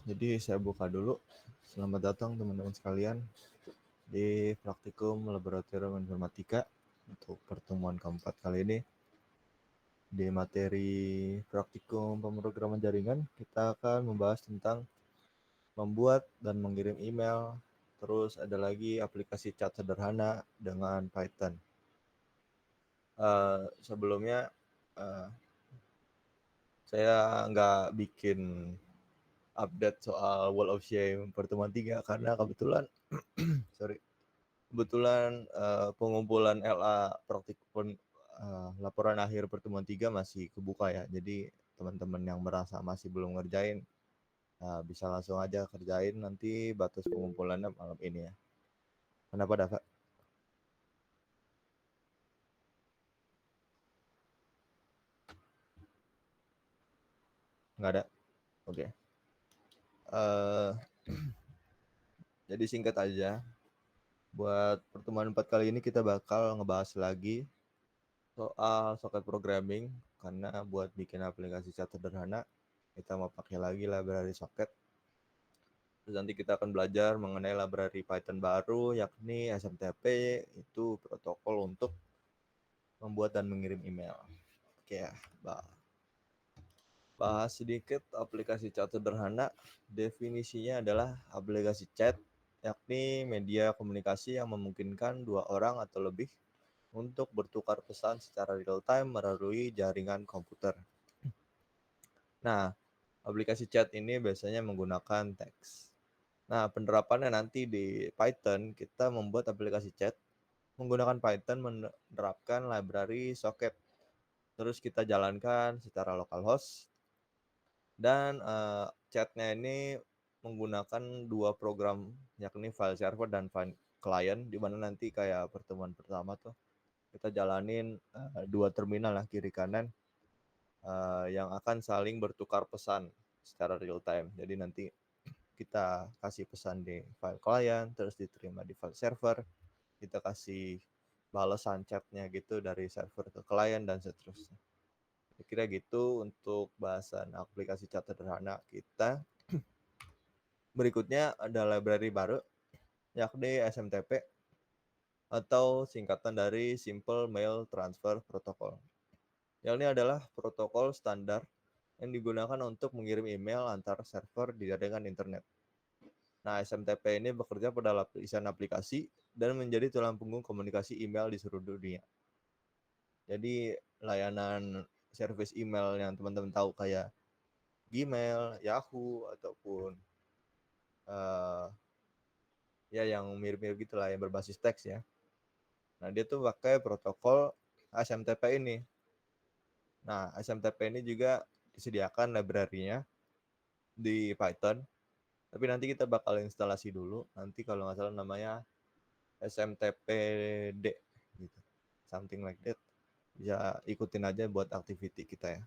Jadi saya buka dulu. Selamat datang teman-teman sekalian di praktikum laboratorium informatika untuk pertemuan keempat kali ini. Di materi praktikum pemrograman jaringan, kita akan membahas tentang membuat dan mengirim email. Terus ada lagi aplikasi chat sederhana dengan Python. Sebelumnya saya nggak bikin update soal Wall of Shame pertemuan 3 karena kebetulan pengumpulan LA laporan akhir pertemuan 3 masih kebuka ya. Jadi teman-teman yang merasa masih belum ngerjain bisa langsung aja kerjain, nanti batas pengumpulannya malam ini ya. Kenapa Dava? Nggak ada? Oke. Jadi singkat aja, buat pertemuan 4 kali ini kita bakal ngebahas lagi soal socket programming, karena buat bikin aplikasi chat sederhana kita mau pakai lagi library socket. Terus nanti kita akan belajar mengenai library Python baru, yakni SMTP, itu protokol untuk membuat dan mengirim email. Oke ya, bahas sedikit aplikasi chat sederhana. Definisinya adalah aplikasi chat, yakni media komunikasi yang memungkinkan dua orang atau lebih untuk bertukar pesan secara real-time melalui jaringan komputer. Nah, aplikasi chat ini biasanya menggunakan teks. Nah, penerapannya nanti di Python, kita membuat aplikasi chat menggunakan Python, menerapkan library socket. Terus kita jalankan secara localhost. Dan chatnya ini menggunakan dua program, yakni file server dan file client, di mana nanti kayak pertemuan pertama tuh kita jalanin dua terminal lah, kiri kanan, yang akan saling bertukar pesan secara real time. Jadi nanti kita kasih pesan di file client, terus diterima di file server, kita kasih balasan chatnya gitu dari server ke klien dan seterusnya. Kira gitu untuk bahasan aplikasi chat sederhana kita. Berikutnya ada library baru, yakni SMTP atau singkatan dari Simple Mail Transfer Protocol. Yang ini adalah protokol standar yang digunakan untuk mengirim email antar server di jaringan internet. Nah, SMTP ini bekerja pada lapisan aplikasi dan menjadi tulang punggung komunikasi email di seluruh dunia. Jadi layanan service email yang teman-teman tahu kayak Gmail, Yahoo, ataupun ya yang mirip-mirip gitulah, yang berbasis teks ya. Nah, dia tuh pakai protokol SMTP ini. Nah, SMTP ini juga disediakan library-nya di Python. Tapi nanti kita bakal instalasi dulu. Nanti kalau nggak salah namanya SMTPD gitu. Something like that. Bisa ikutin aja buat activity kita ya.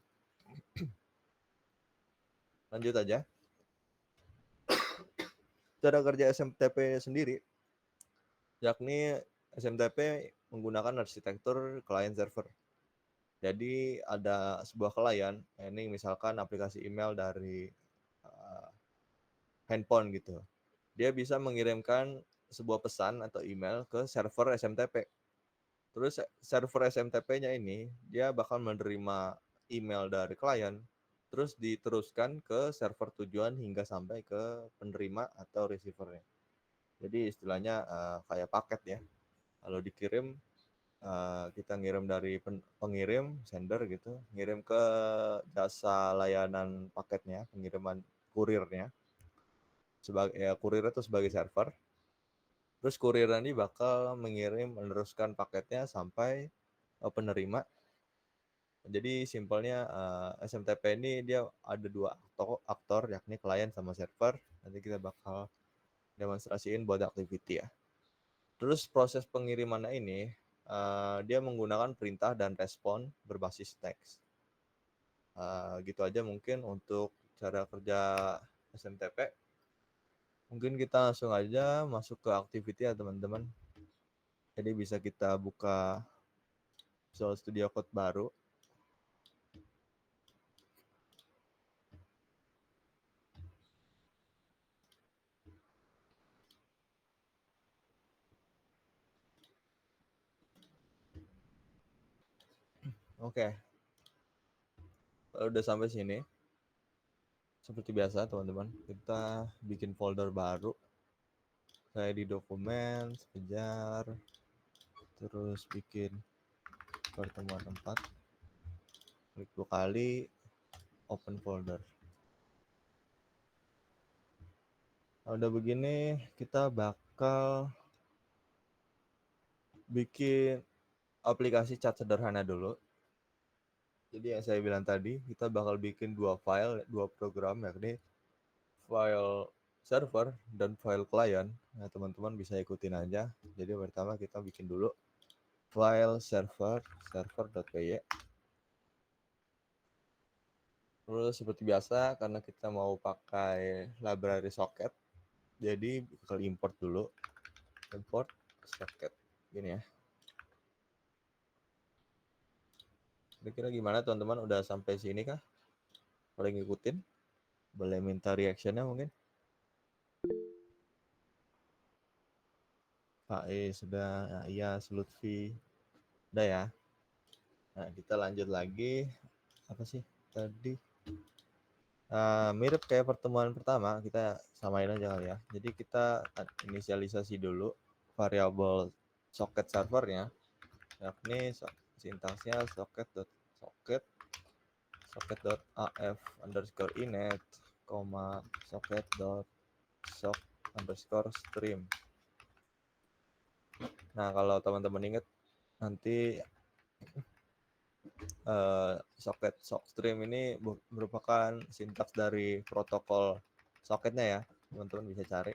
Lanjut aja. Cara kerja SMTP sendiri, yakni SMTP menggunakan arsitektur client server. Jadi ada sebuah klien, ini misalkan aplikasi email dari handphone gitu. Dia bisa mengirimkan sebuah pesan atau email ke server SMTP. Terus server SMTP-nya ini dia bakal menerima email dari klien, terus diteruskan ke server tujuan hingga sampai ke penerima atau receiver-nya. Jadi istilahnya kayak paket ya. Kalau dikirim, kita ngirim dari pengirim, sender gitu, ngirim ke jasa layanan paketnya, pengiriman kurirnya. Kurir itu sebagai server. Terus kurir ini bakal meneruskan paketnya sampai penerima. Jadi simpelnya SMTP ini dia ada dua aktor, yakni klien sama server. Nanti kita bakal demonstrasiin buat activity ya. Terus proses pengirimannya ini dia menggunakan perintah dan respon berbasis teks. Gitu aja mungkin untuk cara kerja SMTP. Mungkin kita langsung aja masuk ke activity ya teman-teman. Jadi bisa kita buka Visual Studio Code baru. Oke, kalau udah sampai sini, seperti biasa teman-teman, kita bikin folder baru. Kayak di dokumen, sekejar, terus bikin pertemuan 4, klik 2 kali, open folder. Nah, udah begini, kita bakal bikin aplikasi chat sederhana dulu. Jadi yang saya bilang tadi, kita bakal bikin 2 file, 2 program, yakni file server dan file client. Nah, teman-teman bisa ikutin aja. Jadi pertama kita bikin dulu file server.py. Terus seperti biasa, karena kita mau pakai library socket, jadi bakal import dulu. Import socket. Gini ya. Kira-kira gimana teman-teman? Udah sampai sini kah? Boleh ngikutin? Boleh minta reactionnya mungkin? Pak sudah. Nah, iya, Lutfi. Udah ya. Nah, kita lanjut lagi. Apa sih tadi? Mirip kayak pertemuan pertama, kita samain aja kali ya. Jadi kita inisialisasi dulu variabel socket servernya, yakni sintaksnya socket.socket socket.af underscore inet, socket.sock_stream. Nah, kalau teman-teman ingat nanti sockstream ini merupakan sintaks dari protokol socketnya ya, teman-teman bisa cari.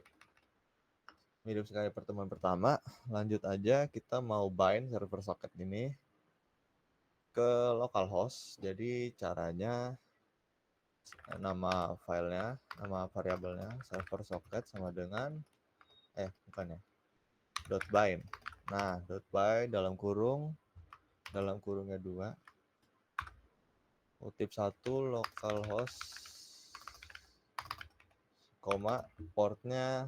Mirip sekali pertemuan pertama. Lanjut aja, kita mau bind server socket ini ke localhost. Jadi caranya, nama filenya, nama variabelnya server socket sama dengan bukan ya, .bind. Nah, .bind dalam kurungnya 2, kutip 1 localhost, portnya,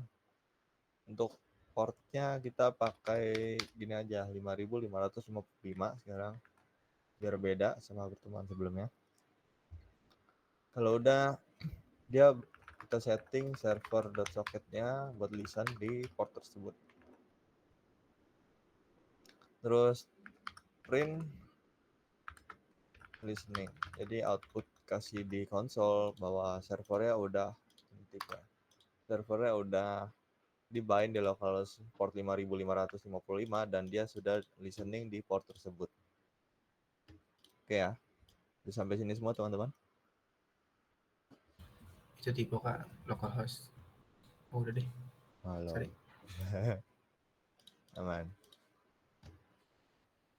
untuk portnya kita pakai gini aja, 5555 sekarang, biar beda sama pertemuan sebelumnya. Kalau udah, dia kita setting server.socketnya buat listen di port tersebut. Terus print listening. Jadi output kasih di konsol bahwa servernya udah dibind di localhost port 5555 dan dia sudah listening di port tersebut. Oke ya. Udah sampai sini semua teman-teman? Itu tipe Kak, localhost. Oh, udah deh. Halo. Sorry. Aman.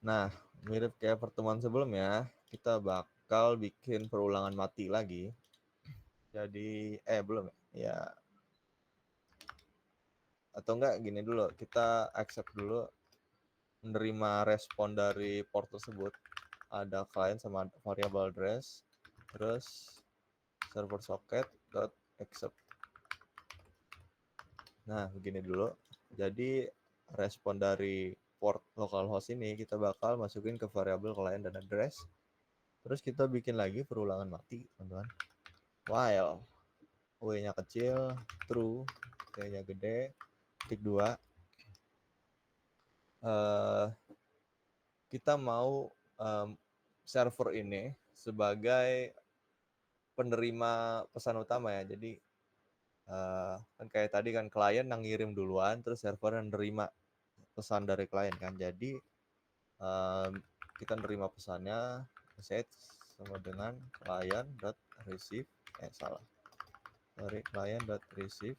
Nah, mirip kayak pertemuan sebelumnya, kita bakal bikin perulangan mati lagi. Jadi, belum ya. Atau enggak, gini dulu, kita accept dulu menerima respon dari port tersebut. Ada client sama variable address, terus server socket dot accept. Nah, begini dulu. Jadi respon dari port localhost ini kita bakal masukin ke variabel client dan address. Terus kita bikin lagi perulangan mati, teman-teman. While W-nya kecil, true, T-nya gede, titik 2. Kita mau server ini sebagai penerima pesan utama ya. Jadi kan kayak tadi kan klien yang ngirim duluan, terus server yang nerima pesan dari klien kan. Jadi kita nerima pesannya, message sama dengan client.receive client.receive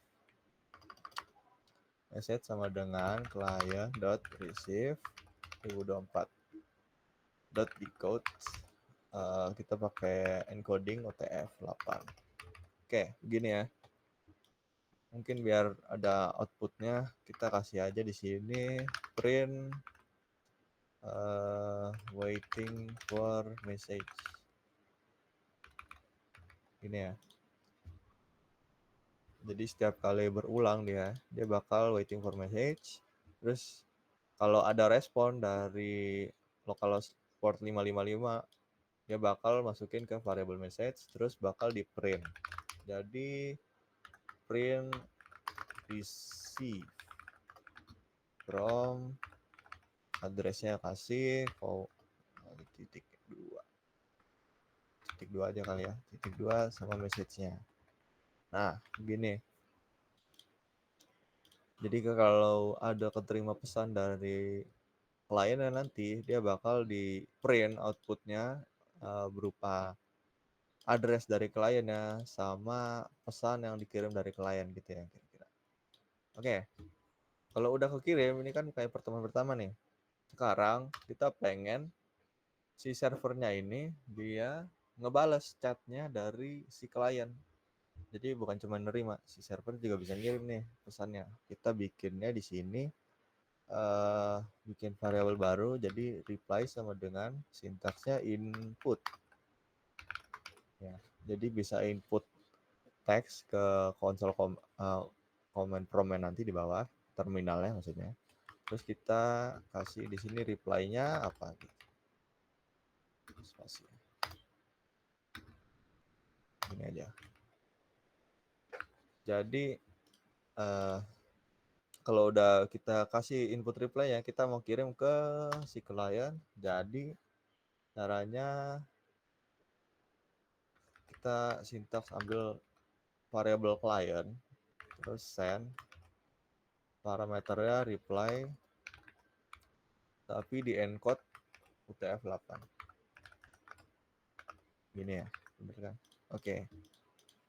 message sama dengan client.receive 2024 .decode. Kita pakai encoding UTF-8. Oke, begini ya. Mungkin biar ada outputnya, kita kasih aja di sini print waiting for message. Gini ya. Jadi setiap kali berulang dia bakal waiting for message. Terus kalau ada respon dari localhost port 555 dia bakal masukin ke variable message, terus bakal di print. Jadi print receive from addressnya kasih titik dua aja kali ya, titik 2 sama message-nya. Nah gini, jadi kalau ada keterima pesan dari klien nanti dia bakal di print outputnya berupa address dari kliennya sama pesan yang dikirim dari klien gitu ya kira-kira. Oke, kalau udah kekirim ini kan kayak pertemuan pertama nih. Sekarang kita pengen si servernya ini dia ngebales chatnya dari si klien. Jadi bukan cuma nerima, si server juga bisa ngirim nih pesannya. Kita bikinnya di sini bikin variabel baru, jadi reply sama dengan sintaksnya input. Ya, jadi bisa input teks ke konsol command prompt nanti di bawah terminalnya maksudnya. Terus kita kasih di sini reply-nya apa gitu. Spasi. Ini aja. Jadi kalau udah kita kasih input reply ya, kita mau kirim ke si klien. Jadi caranya kita sintaks ambil variable client, terus send, parameternya reply, tapi di encode UTF-8. Gini ya, bener kan? Oke.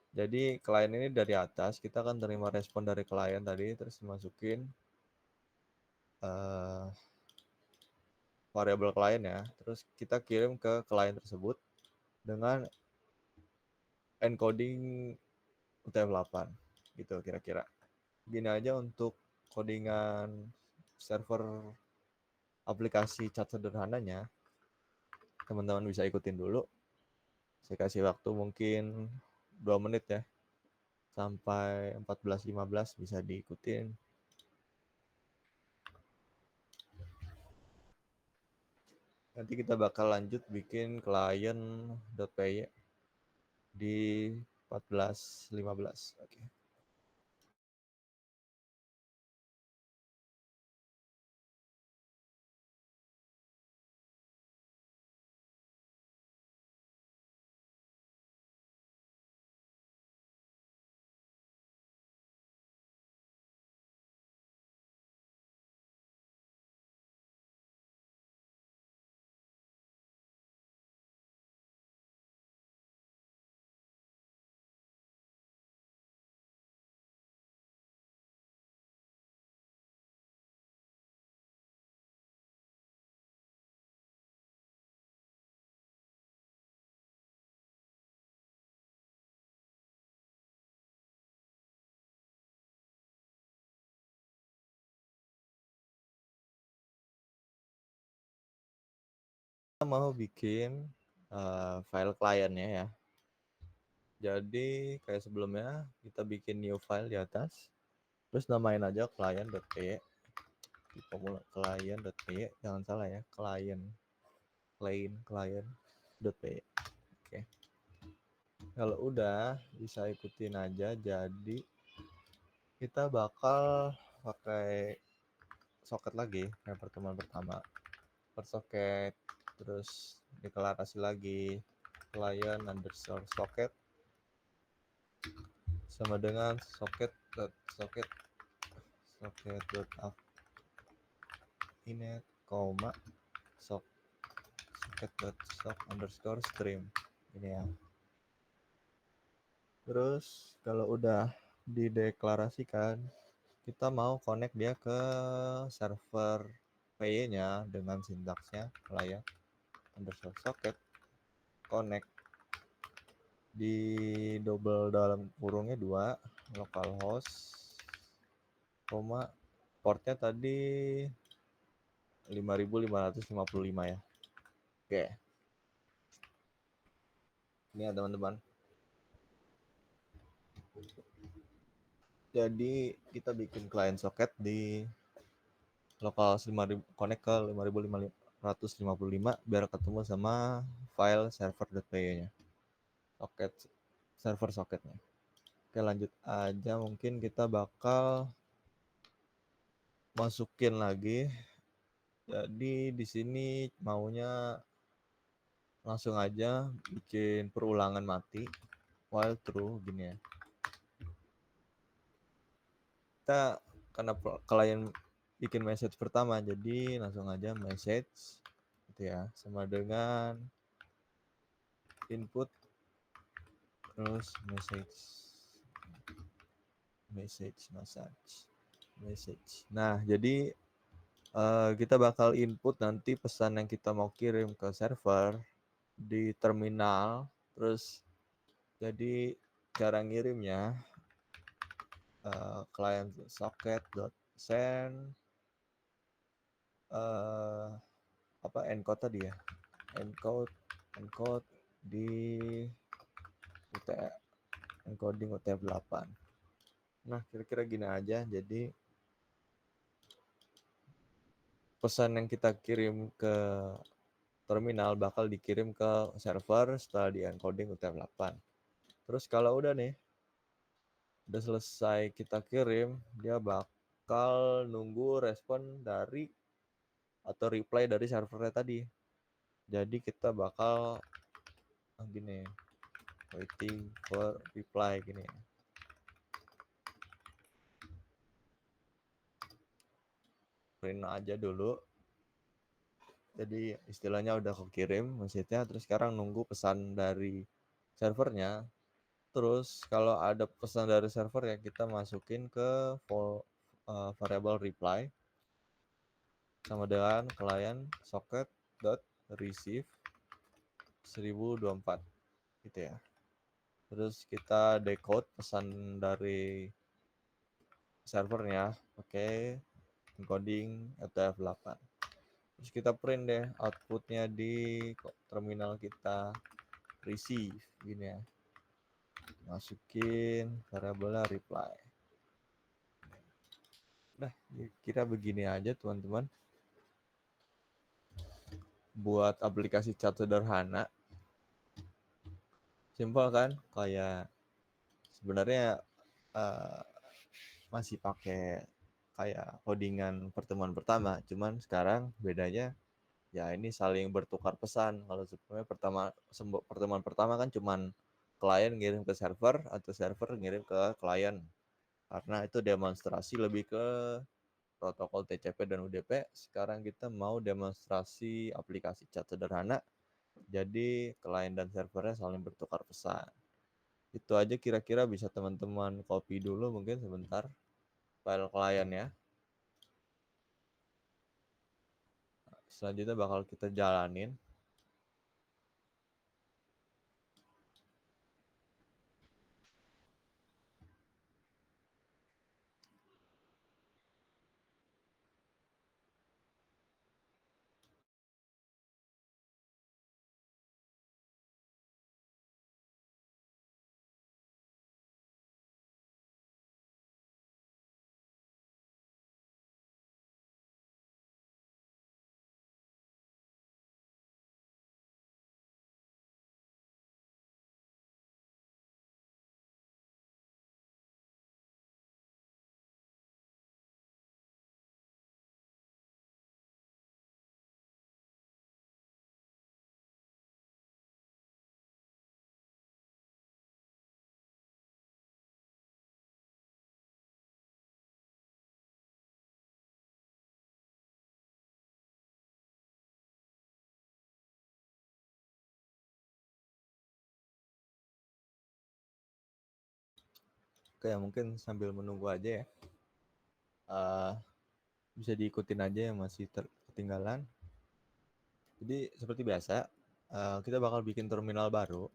Jadi klien ini dari atas, kita akan terima respon dari klien tadi, terus masukin variabel klien ya, terus kita kirim ke klien tersebut dengan encoding UTF-8 gitu kira-kira. Gini aja untuk codingan server aplikasi chat sederhananya, teman-teman bisa ikutin dulu. Saya kasih waktu mungkin 2 menit ya, sampai 14.15 bisa diikutin. Nanti kita bakal lanjut bikin client.py di 14.15. Oke. Kita mau bikin file kliennya ya. Jadi kayak sebelumnya kita bikin new file di atas, terus namain aja client.py. Client.py, jangan salah ya, client.py. Oke. Kalau udah bisa ikutin aja. Jadi kita bakal pakai soket lagi kayak pertemuan pertama. Per soket, terus deklarasi lagi client underscore socket sama dengan socket inet koma socket underscore stream ini ya. Terus kalau udah dideklarasikan, kita mau connect dia ke server PY-nya dengan sintaksnya client underscore socket connect di double dalam kurungnya 2 localhost koma portnya tadi 5555 ya. Oke. Ini ya teman-teman. Jadi kita bikin client socket di localhost 5000 connect ke 155 biar ketemu sama file server.py-nya. Soket server soketnya. Oke, lanjut aja, mungkin kita bakal masukin lagi. Jadi di sini maunya langsung aja bikin perulangan mati while true gini ya. Kita karena klien bikin message pertama, jadi langsung aja message gitu ya, sama dengan input terus message. Nah, jadi kita bakal input nanti pesan yang kita mau kirim ke server di terminal. Terus jadi cara ngirimnya client socket.send encode tadi ya, encode di encoding UTF-8. Nah, kira-kira gini aja. Jadi pesan yang kita kirim ke terminal bakal dikirim ke server setelah di encoding UTF-8. Terus kalau udah selesai kita kirim, dia bakal nunggu respon dari atau reply dari servernya tadi. Jadi kita bakal gini, waiting for reply gini. Print aja dulu. Jadi istilahnya udah kekirim message-nya, terus sekarang nunggu pesan dari servernya. Terus kalau ada pesan dari server ya kita masukin ke variable reply sama dengan client socket.receive 1024 gitu ya. Terus kita decode pesan dari servernya pakai encoding UTF-8. Terus kita print deh outputnya di terminal kita, receive gini ya. Masukin variabelnya reply. Nah, kira begini aja teman-teman. Buat aplikasi chat sederhana. Simpel kan? Kayak sebenarnya masih pakai kayak codingan pertemuan pertama, cuman sekarang bedanya ya ini saling bertukar pesan. Kalau sebelumnya pertemuan pertama kan cuman klien ngirim ke server atau server ngirim ke klien. Karena itu demonstrasi lebih ke protokol TCP dan UDP. Sekarang kita mau demonstrasi aplikasi chat sederhana. Jadi klien dan servernya saling bertukar pesan. Itu aja kira-kira, bisa teman-teman copy dulu mungkin sebentar file klien ya. Selanjutnya bakal kita jalanin. Oke, mungkin sambil menunggu aja ya. Bisa diikutin aja yang masih ketinggalan. Jadi seperti biasa, kita bakal bikin terminal baru.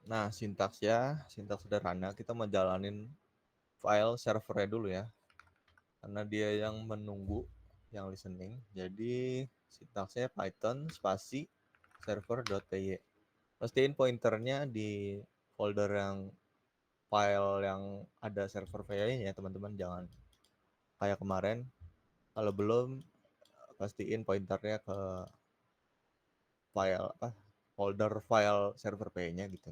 Nah, sintaks sederhana. Kita mau jalanin file servernya dulu ya, karena dia yang menunggu, yang listening. Jadi sintaksnya Python spasi server.py. Pastiin pointernya di folder yang file yang ada server PY-nya ya teman-teman, jangan kayak kemarin kalau belum pastiin pointernya ke file folder file server P-nya gitu.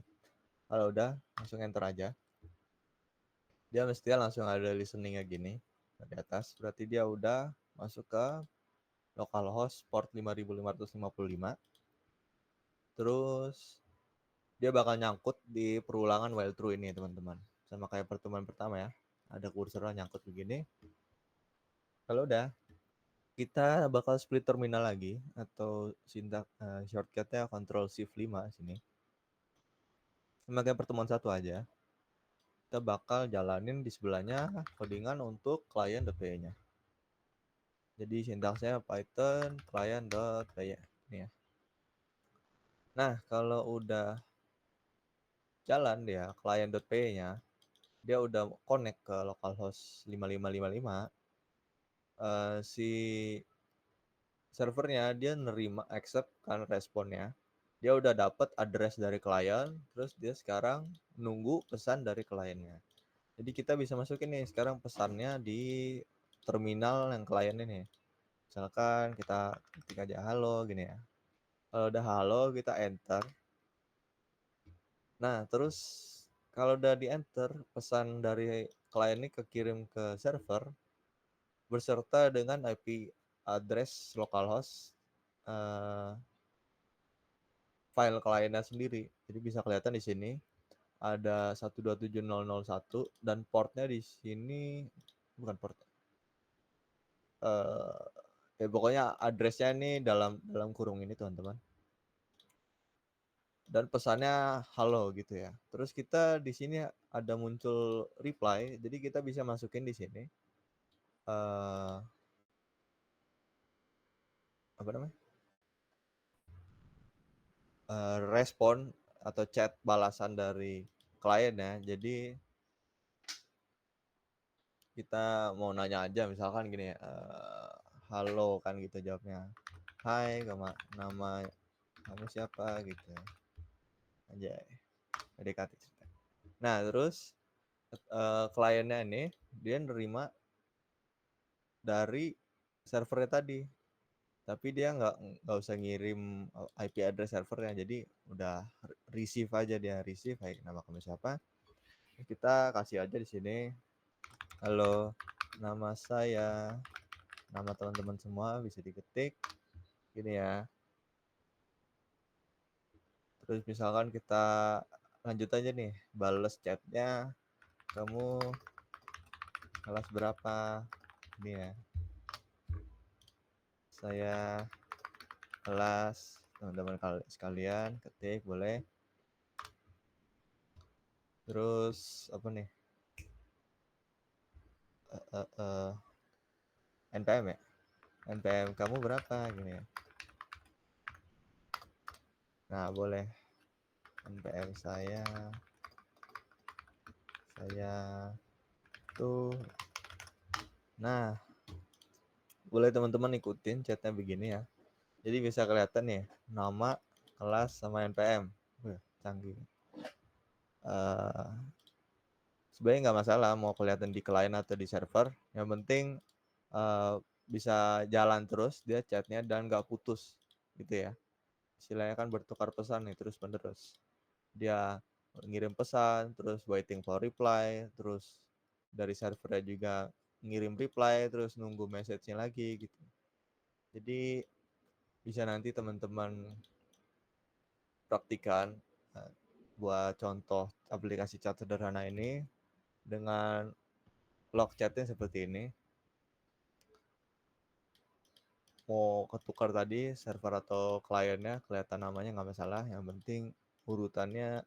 Kalau udah langsung enter aja. Dia mestinya langsung ada listeningnya gini di atas. Berarti dia udah masuk ke localhost port 5555. Terus dia bakal nyangkut di perulangan while true ini teman-teman. Sama kayak pertemuan pertama ya. Ada kursornya nyangkut begini. Kalau udah, kita bakal split terminal lagi atau shortcutnya Ctrl Shift 5 sini. Sama kayak pertemuan satu aja. Kita bakal jalanin di sebelahnya codingan untuk client.py-nya. Jadi sintaksnya Python client.py ini ya. Nah, kalau udah jalan dia client.py-nya, dia udah connect ke localhost 5555, si servernya dia nerima accept kan responnya. Dia udah dapet address dari klien, terus dia sekarang nunggu pesan dari kliennya. Jadi kita bisa masukin nih sekarang pesannya di terminal yang klien ini. Misalkan kita ketik aja halo gini ya. Kalau udah halo kita enter. Nah, terus kalau udah di enter, pesan dari klien ini kekirim ke server berserta dengan IP address localhost file kliennya sendiri. Jadi bisa kelihatan di sini ada 127.001 dan portnya di sini bukan port. Ya pokoknya addressnya ini dalam kurung ini teman-teman. Dan pesannya halo gitu ya. Terus kita di sini ada muncul reply, jadi kita bisa masukin di sini apa namanya? Respon atau chat balasan dari klien ya. Jadi kita mau nanya aja misalkan gini ya, halo kan gitu jawabnya. Hai, nama kamu siapa gitu. Aja PDKT cerita. Nah, terus kliennya ini dia nerima dari servernya tadi. Tapi dia nggak usah ngirim IP address servernya, jadi udah receive aja dia receive. Hai, nama kamu siapa? Kita kasih aja di sini. Halo, nama saya. Nama teman-teman semua bisa diketik. Gini ya. Terus misalkan kita lanjut aja nih, bales chatnya. Kamu kelas berapa? Ini ya. Saya kelas, teman-teman sekalian ketik boleh. Terus apa nih? NPM ya? NPM kamu berapa gini ya? Nah, boleh. NPM saya tuh. Nah, boleh teman-teman ikutin chatnya begini ya. Jadi bisa kelihatan nih nama, kelas sama NPM. Canggih. Sebenarnya nggak masalah mau kelihatan di klien atau di server. Yang penting bisa jalan terus dia chatnya dan nggak putus gitu ya. Istilahnya kan bertukar pesan nih terus menerus. Dia ngirim pesan, terus waiting for reply, terus dari servernya juga ngirim reply, terus nunggu message-nya lagi gitu. Jadi bisa nanti teman-teman praktikan buat contoh aplikasi chat sederhana ini dengan log chatnya seperti ini. Mau ketukar tadi server atau kliennya kelihatan namanya nggak masalah, yang penting urutannya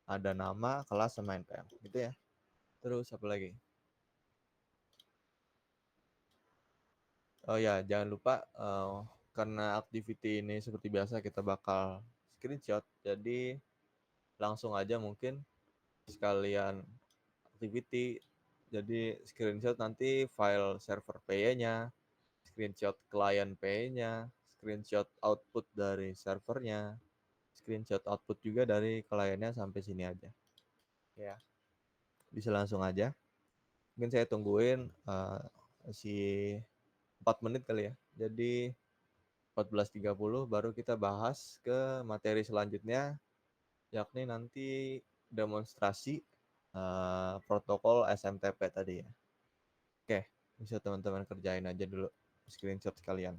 ada nama, kelas sama NPM gitu ya. Terus apa lagi? Oh ya, jangan lupa karena activity ini seperti biasa kita bakal screenshot, jadi langsung aja mungkin sekalian activity. Jadi screenshot nanti file server PY-nya, screenshot client PY-nya, screenshot output dari servernya, screenshot output juga dari kliennya sampai sini aja. Ya, bisa langsung aja. Mungkin saya tungguin si 4 menit kali ya. Jadi 14.30 baru kita bahas ke materi selanjutnya, yakni nanti demonstrasi protokol SMTP tadi ya. Oke, bisa teman-teman kerjain aja dulu screenshot sekalian.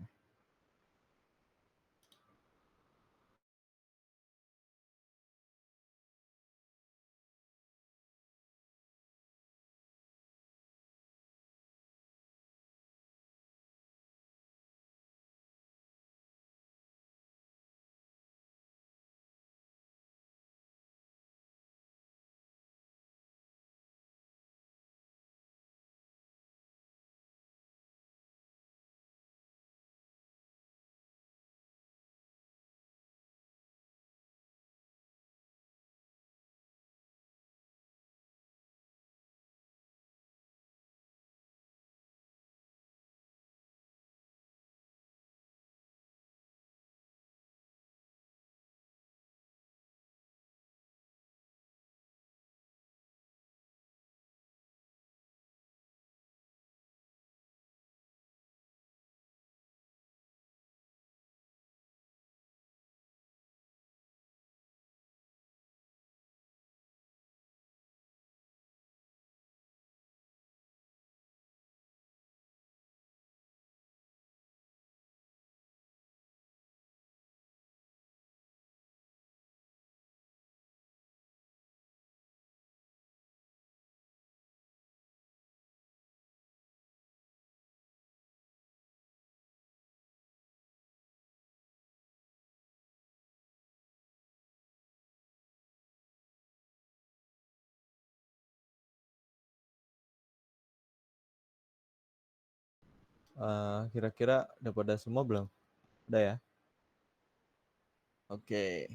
Kira-kira udah pada semua belum? Udah ya? Oke.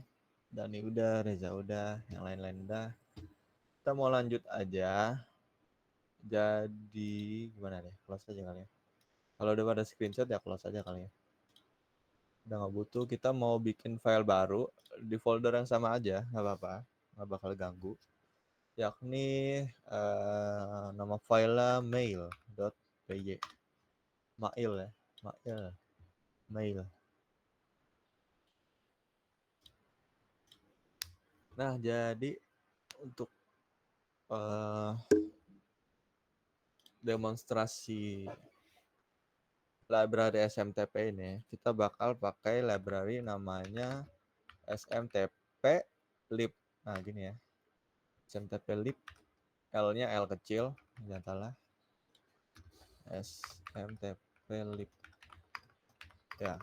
Dani udah, Reza udah, yang lain-lain udah. Kita mau lanjut aja. Jadi gimana nih? Close aja kali ya. Kalau udah pada screenshot ya close aja kali ya. Udah nggak butuh. Kita mau bikin file baru di folder yang sama aja, nggak apa-apa, nggak bakal ganggu. Yakni nama filenya mail.py. Mail ya, mail. Nah, jadi untuk demonstrasi library SMTP ini, kita bakal pakai library namanya SMTP lib. Nah, gini ya. SMTP lib, L-nya L kecil, jangan salah. SMTP lib. Ya,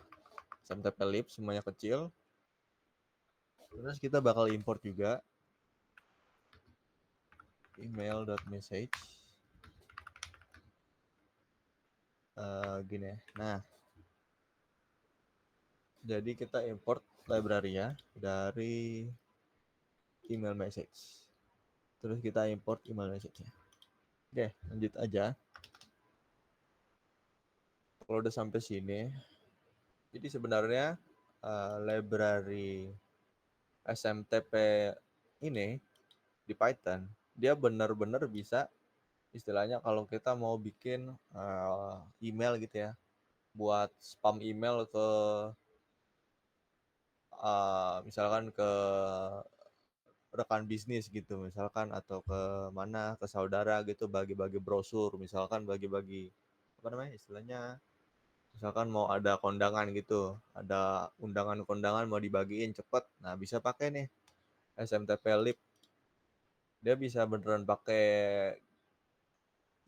SMTP lib semuanya kecil. Terus kita bakal import juga email.message. Gini ya. Nah, jadi kita import library-nya dari email message. Terus kita import email message-nya. Oke, lanjut aja. Kalau udah sampai sini, jadi sebenarnya library SMTP ini di Python, dia benar-benar bisa istilahnya kalau kita mau bikin email gitu ya, buat spam email ke misalkan ke rekan bisnis gitu misalkan, atau ke mana, ke saudara gitu, bagi-bagi brosur misalkan, bagi-bagi apa namanya istilahnya, misalkan mau ada kondangan gitu, ada undangan-kondangan mau dibagiin cepet, nah bisa pakai nih SMTP lib. Dia bisa beneran pakai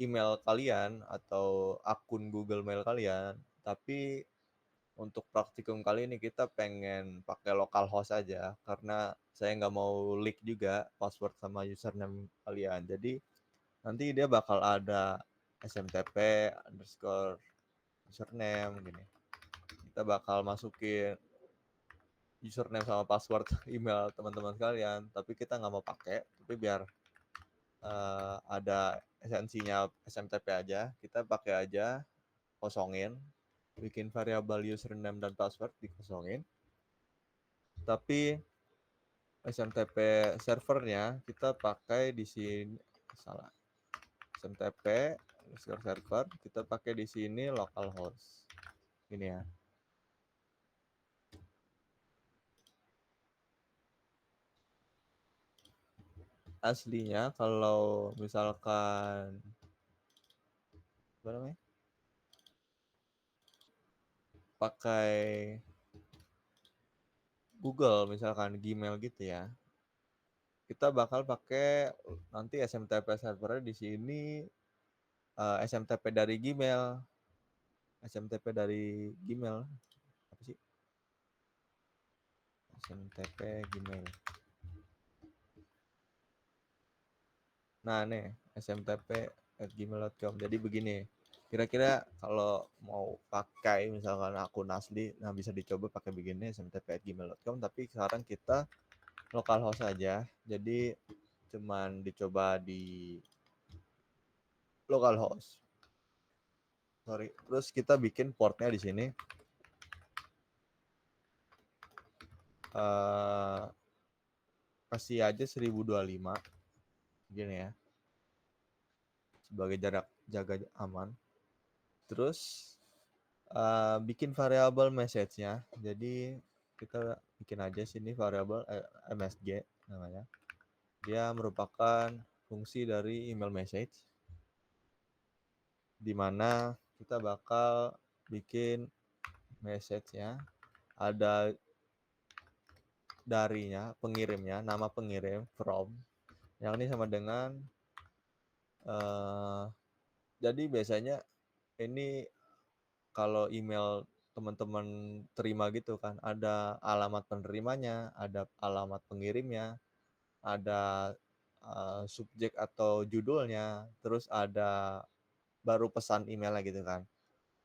email kalian atau akun Google Mail kalian, tapi untuk praktikum kali ini kita pengen pakai localhost aja karena saya nggak mau leak juga password sama username kalian. Jadi nanti dia bakal ada SMTP underscore username gini. Kita bakal masukin username sama password email teman-teman sekalian, tapi kita nggak mau pakai, tapi biar ada esensinya SMTP aja, kita pakai aja, kosongin, bikin variabel username dan password dikosongin, tapi SMTP servernya kita pakai di sini, salah, SMTP server kita pakai di sini localhost. Gini ya. Aslinya kalau misalkan apa namanya? Pakai Google misalkan Gmail gitu ya. Kita bakal pakai nanti SMTP servernya di sini SMTP dari Gmail. SMTP dari Gmail. Apa sih? SMTP Gmail. Nah, nih smtp@gmail.com. Jadi begini. Kira-kira kalau mau pakai misalkan akun asli, nah bisa dicoba pakai begini smtp@gmail.com, tapi sekarang kita localhost aja. Jadi cuman dicoba di localhost. Sorry. Terus kita bikin portnya di sini. Kasih aja 1025 gini ya. Sebagai jaga aman. Terus bikin variabel message-nya. Jadi kita bikin aja sini variabel MSG namanya. Dia merupakan fungsi dari email message, di mana kita bakal bikin message-nya ada darinya, pengirimnya, nama pengirim from, yang ini sama dengan jadi biasanya ini kalau email teman-teman terima gitu kan, ada alamat penerimanya, ada alamat pengirimnya, ada subjek atau judulnya, terus ada baru pesan emailnya gitu kan.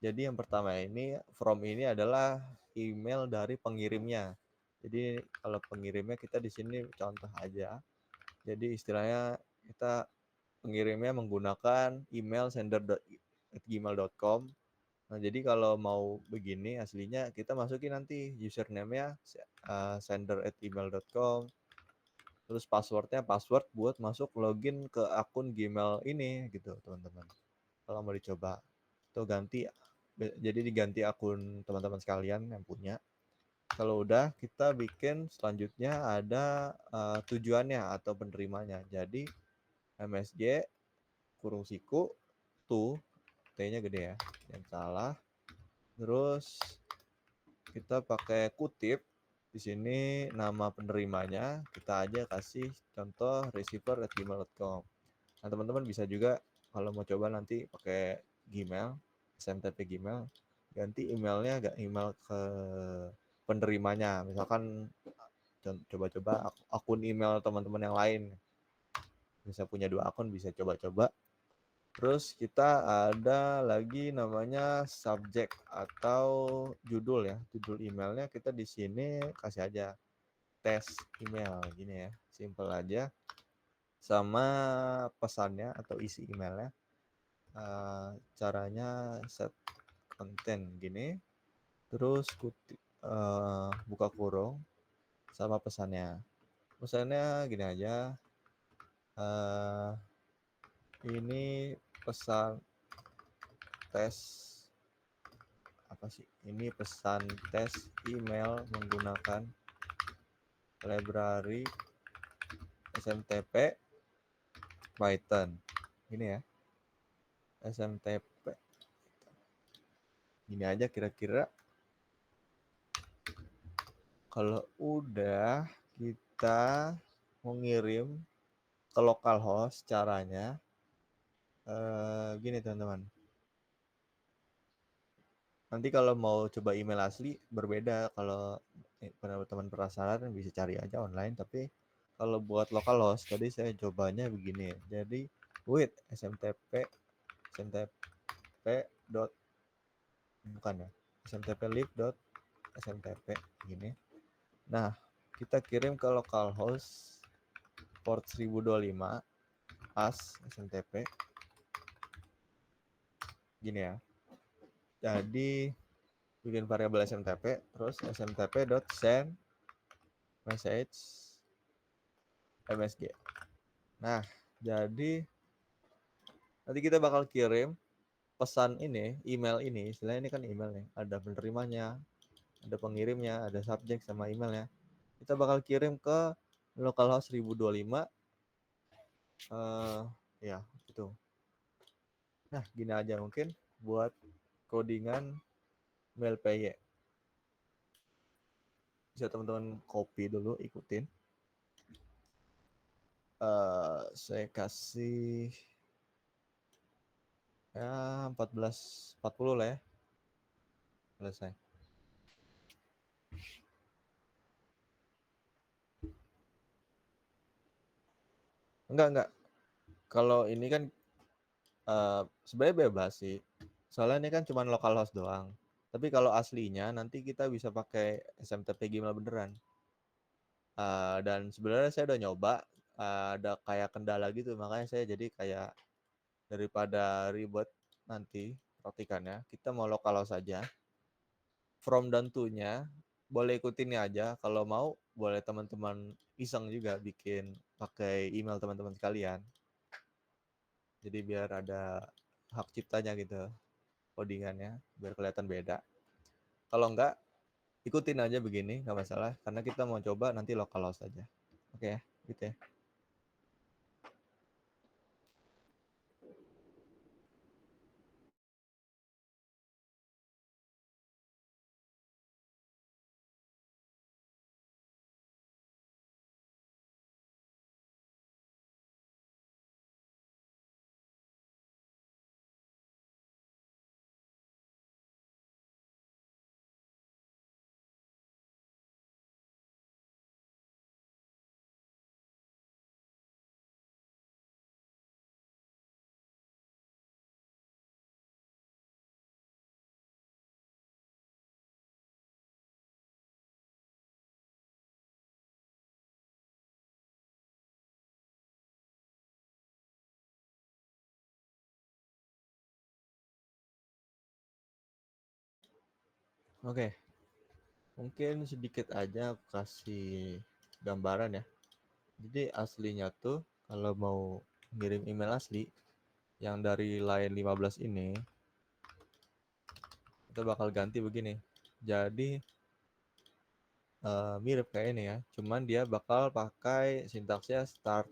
Jadi yang pertama ini from ini adalah email dari pengirimnya. Jadi kalau pengirimnya kita di sini contoh aja. Jadi istilahnya kita pengirimnya menggunakan email sender@gmail.com. Nah, jadi kalau mau begini aslinya kita masukin nanti username-nya sender@gmail.com. Terus password-nya password buat masuk login ke akun Gmail ini gitu, teman-teman. Kalau mau dicoba. Tuh ganti jadi diganti akun teman-teman sekalian yang punya. Kalau udah kita bikin selanjutnya ada tujuannya atau penerimanya. Jadi MSG kurung siku tuh T-nya gede ya, jangan salah. Terus kita pakai kutip di sini nama penerimanya kita aja kasih contoh receiver@gmail.com. Nah, teman-teman bisa juga kalau mau coba nanti pakai Gmail, SMTP Gmail, ganti emailnya agak email ke penerimanya. Misalkan coba-coba akun email teman-teman yang lain. Bisa punya 2 akun, bisa coba-coba. Terus kita ada lagi namanya subjek atau judul ya. Judul emailnya kita di sini kasih aja tes email gini ya. Simple aja. Sama pesannya atau isi emailnya. Caranya set konten gini. Terus buka kurung sama pesannya. Pesannya gini aja. Ini pesan tes apa sih? Ini pesan tes email menggunakan library SMTP Python. Ini ya. SMTP. Gini aja kira-kira. Kalau udah kita mau ngirim ke localhost caranya gini teman-teman. Nanti kalau mau coba email asli berbeda. Kalau teman-teman penasaran bisa cari aja online. Tapi kalau buat localhost tadi saya cobanya begini. Jadi with smtp dot bukan ya smtp lib dot smtp gini. Nah, kita kirim ke localhost port 1025 as smtp gini ya. Jadi bikin variabel smtp terus smtp.send message msg. Nah, jadi nanti kita bakal kirim pesan ini, email ini, istilahnya ini kan email nih, ada penerimanya, ada pengirimnya, ada subjek sama emailnya. Kita bakal kirim ke localhost 1025. Ya, itu. Nah, gini aja mungkin buat codingan mail PY. Bisa teman-teman copy dulu, ikutin. Saya kasih ya 14.40 lah ya. Selesai. Enggak. Kalau ini kan sebenarnya bebas sih. Soalnya ini kan cuma localhost doang. Tapi kalau aslinya nanti kita bisa pakai SMTP Gmail beneran. Dan sebenarnya saya udah nyoba, ada kayak kendala gitu, makanya saya jadi kayak daripada ribet nanti praktikannya, kita mau localhost saja. From dan to-nya boleh ikutin aja. Kalau mau boleh teman-teman iseng juga bikin pakai email teman-teman sekalian. Jadi biar ada hak ciptanya gitu, codingannya biar kelihatan beda. Kalau enggak, ikutin aja begini, nggak masalah. Karena kita mau coba nanti localhost aja. Oke, gitu ya. Oke, mungkin sedikit aja aku kasih gambaran ya. Jadi aslinya tuh kalau mau ngirim email asli yang dari line 15 ini, kita bakal ganti begini. Jadi mirip kayak ini ya, cuman dia bakal pakai sintaksnya start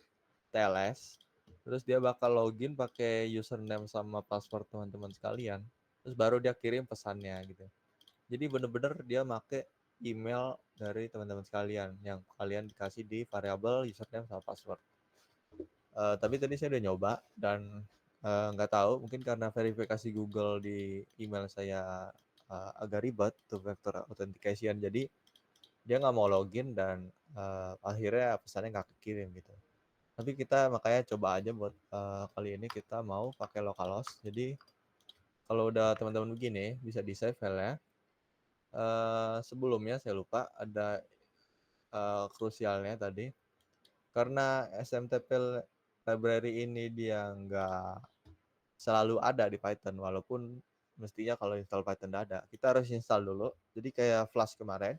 TLS, terus dia bakal login pakai username sama password teman-teman sekalian, terus baru dia kirim pesannya gitu. Jadi bener-bener dia make email dari teman-teman sekalian yang kalian dikasih di variabel username sama password. Tapi tadi saya udah nyoba dan nggak tahu mungkin karena verifikasi Google di email saya agak ribet tuh factor authentication, jadi dia nggak mau login dan akhirnya pesannya nggak kekirim gitu. Tapi kita makanya coba aja buat kali ini kita mau pakai localhost. Jadi kalau udah teman-teman begini bisa di save filenya. Sebelumnya saya lupa ada krusialnya tadi, karena SMTP library ini dia nggak selalu ada di Python, walaupun mestinya kalau install Python ada. Kita harus install dulu. Jadi kayak Flash kemarin,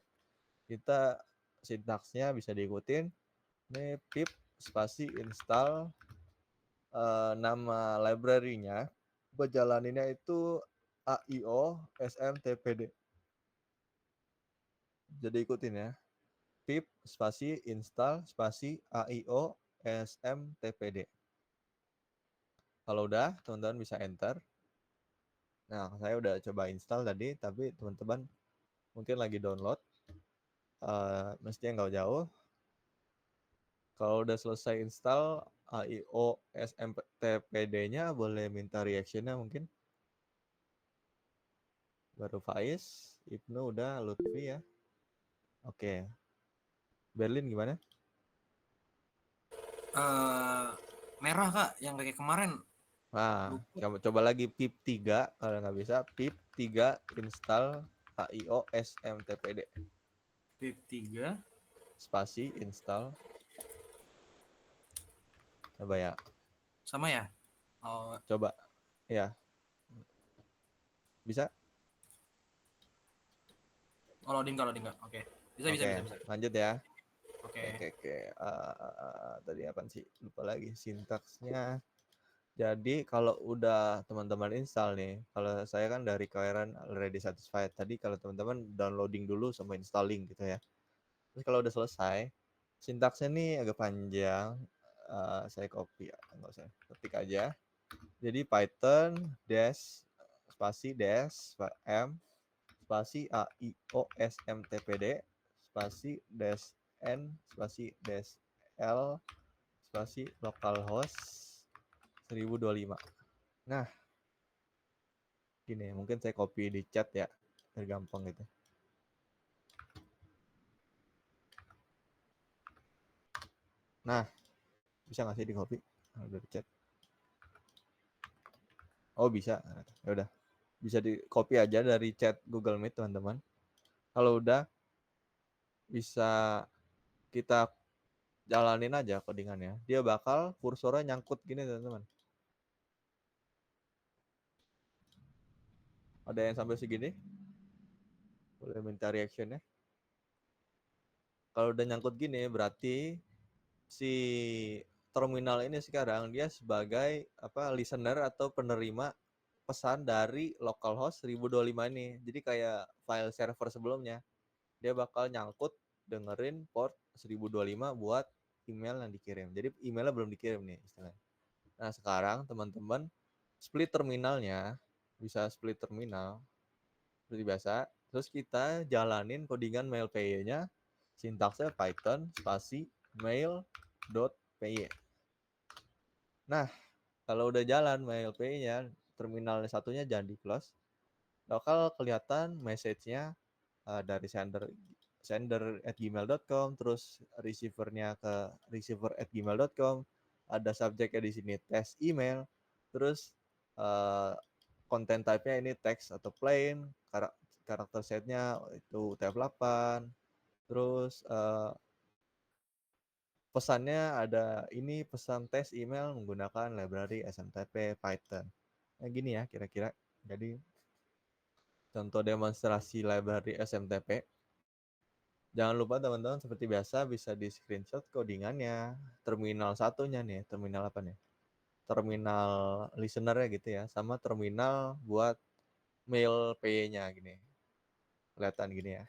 kita sintaksnya bisa diikutin. Ini pip spasi install nama library-nya, berjalaninnya itu AIO SMTPD. Jadi ikutin ya. Pip spasi install spasi AIO SMTPD. Kalau udah, teman-teman bisa enter. Nah, saya udah coba install tadi, tapi teman-teman mungkin lagi download. Mestinya nggak jauh. Kalau udah selesai install AIO SMTPD-nya, boleh minta reaction-nya mungkin. Baru Faiz, Ibnu udah, Lutfi ya. Oke. Berlin gimana? Merah Kak, yang kayak kemarin. Nah, Lupa. coba lagi pip 3. Kalau nggak bisa, pip 3 install AIO SMTPD. Pip 3. Spasi install. Coba ya. Sama ya? Oh, Coba. Ya, bisa? loading Kak. Oke. Bisa. Oke, lanjut ya. Oke. Oke. Tadi apa sih? Lupa lagi sintaksnya. Jadi kalau udah teman-teman install nih, kalau saya kan dari Koiran already satisfied. Tadi kalau teman-teman downloading dulu sama installing gitu ya. Terus kalau udah selesai, sintaksnya nih agak panjang. Saya copy, nggak usah, ketik aja. Jadi Python dash spasi dash m spasi a i o s m t p d spasi dash n spasi dash l spasi localhost 1025. Nah, gini mungkin saya copy di chat ya, biar gampang gitu. Nah, bisa nggak sih di copy dari chat? Oh bisa, ya udah, bisa di copy aja dari chat Google Meet teman-teman. Kalau udah, bisa kita jalanin aja codingannya. Dia bakal kursornya nyangkut gini teman-teman. Ada yang sampai segini? Boleh minta reactionnya. Kalau udah nyangkut gini berarti si terminal ini sekarang dia sebagai listener atau penerima pesan dari localhost 1025 ini. Jadi kayak file server sebelumnya. Dia bakal nyangkut dengerin port 1025 buat email yang dikirim. Jadi emailnya belum dikirim nih istilahnya. Nah, sekarang teman-teman split terminalnya, bisa split terminal seperti biasa. Terus kita jalanin codingan mailpay-nya, sintaksnya Python spasi mail.py. Nah, kalau udah jalan mailpay-nya, terminal satunya jangan di close, bakal kelihatan message-nya dari sender@gmail.com, terus receiver-nya ke receiver@gmail.com, ada subjeknya di sini test email, terus content type-nya ini text atau plain, karakter set-nya itu TF8, terus pesannya ada ini pesan tes email menggunakan library SMTP Python. Nah gini ya kira-kira. Jadi contoh demonstrasi library SMTP. Jangan lupa teman-teman seperti biasa bisa di screenshot codingannya. Terminal satunya nih, terminal apa nih? Terminal listener-nya gitu ya, sama terminal buat mail pay-nya gini. Kelihatan gini ya.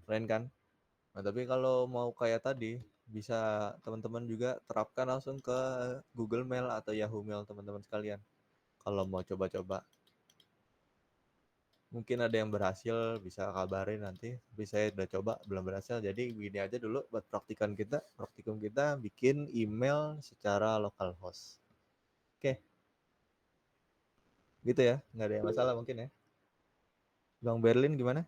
Keren kan? Nah, tapi kalau mau kayak tadi, bisa teman-teman juga terapkan langsung ke Google Mail atau Yahoo Mail teman-teman sekalian. Kalau mau coba-coba. Mungkin ada yang berhasil, bisa kabarin nanti. Tapi saya udah coba, belum berhasil. Jadi begini aja dulu buat praktikum kita bikin email secara localhost. Oke, gitu ya. Nggak ada yang masalah mungkin ya. Bang Berlin gimana?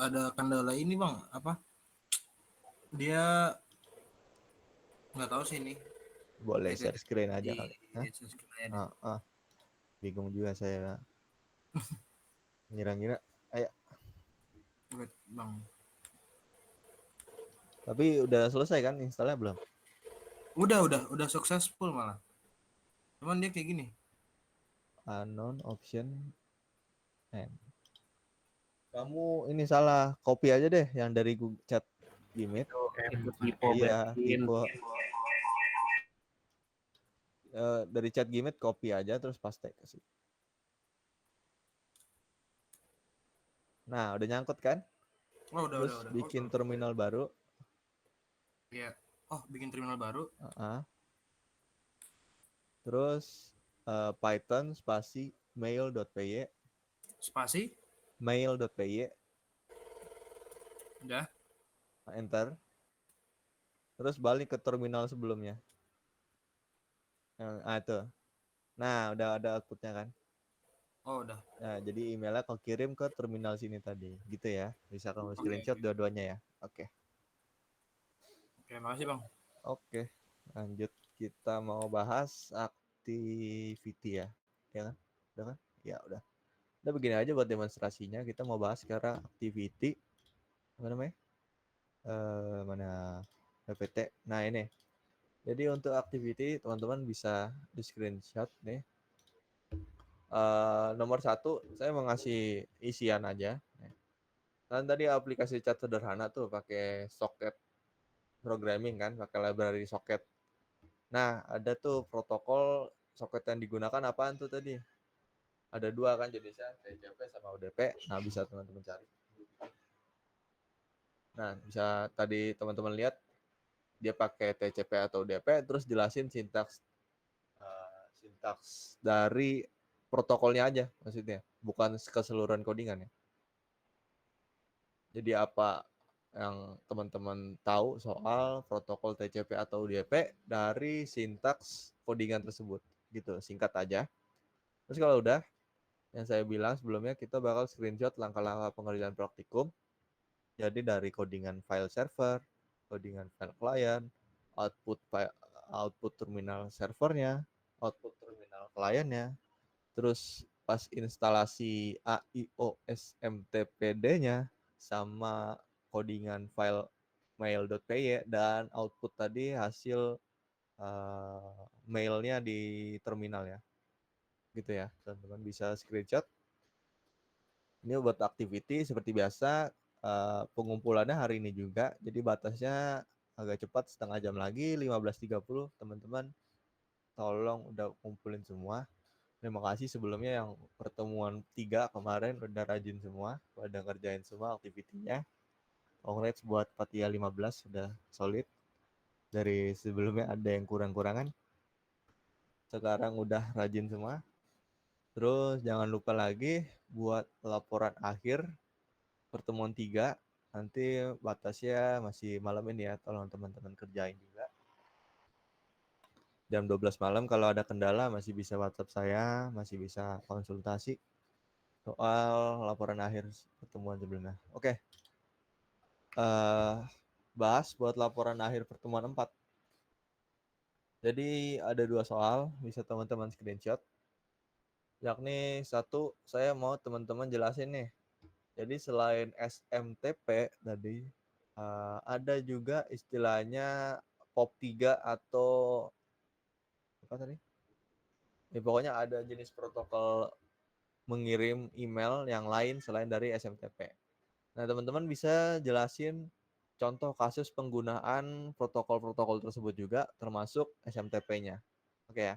Ada kendala ini bang, apa? Dia nggak tahu sih ini. Boleh share screen aja Di kali. Hah? subscribe deh. Bingung juga saya. Ngira-ngira. Ayo. Wait, bang. Tapi udah selesai kan installnya belum? Udah successful malah. Cuman dia kayak gini. Unknown option N. Kamu ini salah, copy aja deh yang dari Google Chat Gmeet. M Iya, tipe dari Chat Gmeet copy aja terus paste ke situ. Nah, udah nyangkut kan? Oh, Terus udah. bikin terminal baru. Iya. Oh, bikin terminal baru. Terus Python spasi mail.py. Spasi. Mail.py. Udah. Enter. Terus balik ke terminal sebelumnya. Itu. Nah, udah ada outputnya kan? Oh, udah. Nah, jadi emailnya kau kirim ke terminal sini tadi. Gitu ya. Bisa kamu screenshot dua-duanya ya. Oke. Oke, makasih bang. Oke, lanjut. Kita mau bahas activity ya. Ya kan? Udah kan? Ya udah. Udah begini aja buat demonstrasinya. Kita mau bahas sekarang activity. Apa namanya? Mana PPT. Nah ini. Jadi untuk activity teman-teman bisa di screenshot nih. Nomor 1 saya mau ngasih isian aja. Kan tadi aplikasi chat sederhana tuh pakai socket programming kan, pakai library socket. Nah, ada tuh protokol socket yang digunakan apaan tuh tadi? Ada 2 kan jenisnya, TCP sama UDP. Nah, bisa teman-teman cari. Nah, bisa tadi teman-teman lihat dia pakai TCP atau UDP, terus jelasin sintaks dari protokolnya aja maksudnya, bukan keseluruhan codingan ya. Jadi apa yang teman-teman tahu soal protokol TCP atau UDP dari sintaks codingan tersebut gitu, singkat aja. Terus kalau udah, yang saya bilang sebelumnya, kita bakal screenshot langkah-langkah pengerjaan praktikum. Jadi dari codingan file server, codingan file client, output terminal servernya, output terminal kliennya, terus pas instalasi AIO SMTPD-nya, sama codingan file mail.py, dan output tadi hasil mailnya di terminal ya. Gitu ya, teman-teman bisa screenshot. Ini buat activity seperti biasa, pengumpulannya hari ini juga, jadi batasnya agak cepat, setengah jam lagi, 15.30. Teman-teman tolong udah kumpulin semua. Terima kasih sebelumnya yang pertemuan 3 kemarin udah rajin semua, udah ngerjain semua activity-nya. Congrats buat Patia 15 sudah solid. Dari sebelumnya ada yang kurang-kurangan, sekarang udah rajin semua. Terus jangan lupa lagi buat laporan akhir pertemuan 3, nanti batasnya masih malam ini ya, tolong teman-teman kerjain juga. Jam 12 malam, kalau ada kendala masih bisa WhatsApp saya, masih bisa konsultasi soal laporan akhir pertemuan sebelumnya. Oke. Bahas buat laporan akhir pertemuan 4. Jadi ada 2 soal, bisa teman-teman screenshot. Yakni 1, saya mau teman-teman jelasin nih. Jadi selain SMTP tadi, ada juga istilahnya POP3 atau apa tadi? Ya, pokoknya ada jenis protokol mengirim email yang lain selain dari SMTP. Nah, teman-teman bisa jelasin contoh kasus penggunaan protokol-protokol tersebut juga, termasuk SMTP-nya. Oke ya.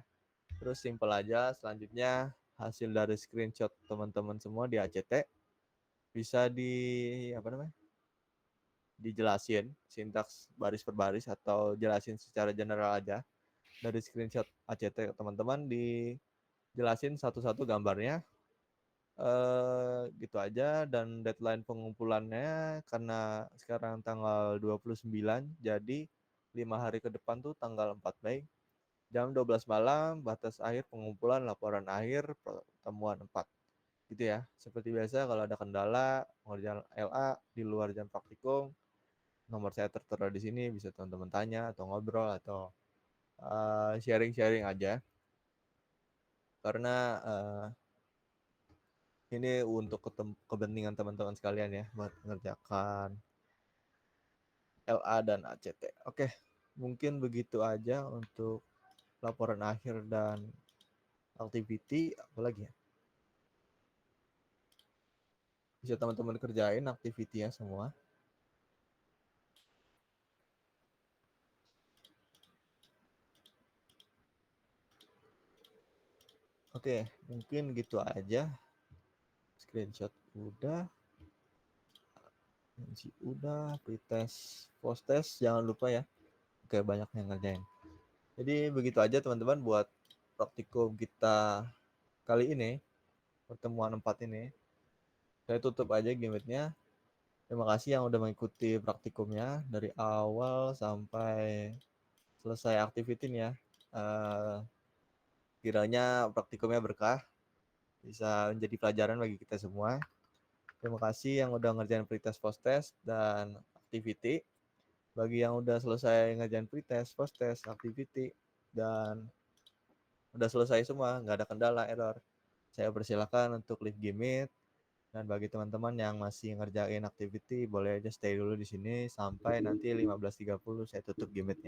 Terus simple aja. Selanjutnya hasil dari screenshot teman-teman semua di ACT bisa dijelasin sintaks baris per baris, atau jelasin secara general aja dari screenshot ACT teman-teman, dijelasin satu-satu gambarnya, gitu aja. Dan deadline pengumpulannya karena sekarang tanggal 29, jadi 5 hari ke depan tuh tanggal 4 Mei jam 12 malam, batas akhir pengumpulan laporan akhir pertemuan 4. Gitu ya. Seperti biasa, kalau ada kendala pengerjaan LA di luar jam praktikum, nomor saya tertera di sini, bisa teman-teman tanya atau ngobrol atau sharing-sharing aja. Karena ini untuk kepentingan teman-teman sekalian ya, buat mengerjakan LA dan ACT. Oke, mungkin begitu aja untuk laporan akhir dan activity. Apalagi ya, bisa teman-teman kerjain activity-nya semua. Oke, mungkin gitu aja. Screenshot udah, udah, pretest, post test jangan lupa ya. Oke, banyak yang ngerjain. Jadi begitu aja teman-teman buat praktikum kita kali ini, pertemuan 4 ini. Saya tutup aja Gimitnya. Terima kasih yang udah mengikuti praktikumnya dari awal sampai selesai activity-nya. Kiranya praktikumnya berkah, bisa menjadi pelajaran bagi kita semua. Terima kasih yang udah ngerjain pretest, post test, dan activity. Bagi yang udah selesai ngerjain pretest, post test, activity, dan udah selesai semua, nggak ada kendala, error, saya persilakan untuk leave Gimit. Dan bagi teman-teman yang masih ngerjain activity, boleh aja stay dulu di sini sampai nanti 15.30 saya tutup Gimitnya.